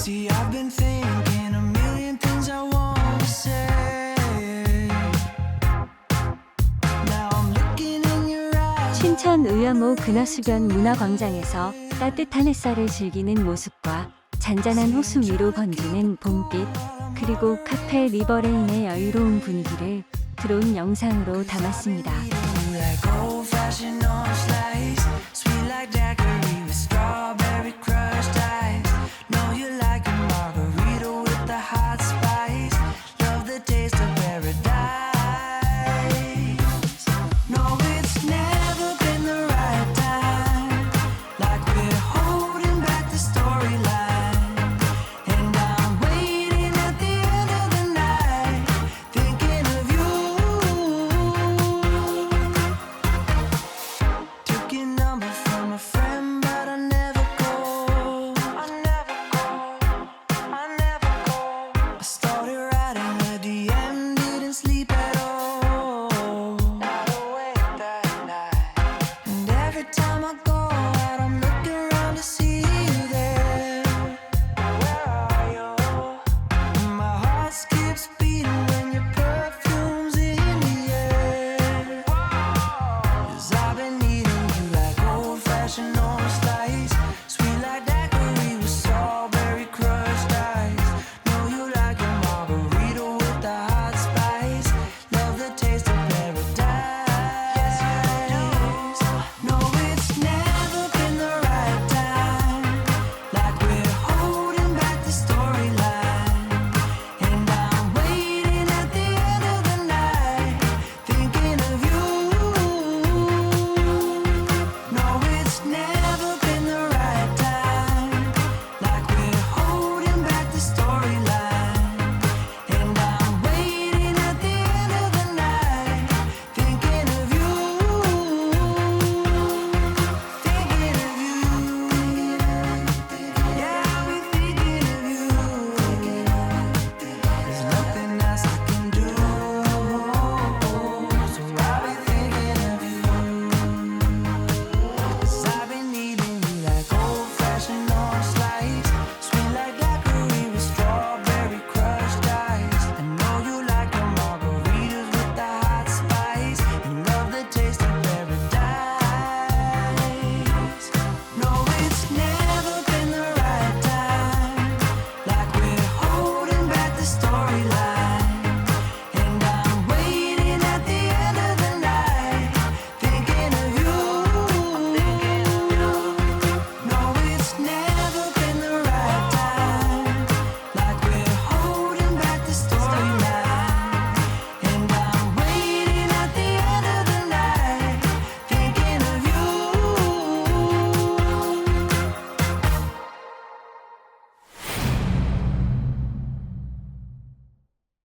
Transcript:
See, I've been thinking a million things I wanna say. Now I'm looking in your eyes. 춘천 의암호 근화수변 문화광장에서 따뜻한 햇살을 즐기는 모습과 잔잔한 호수 위로 번지는 봄빛, 그리고 카페 리버레인의 여유로운 분위기를 드론 영상으로 담았습니다. Like old-fashioned orange slice, sweet like Jack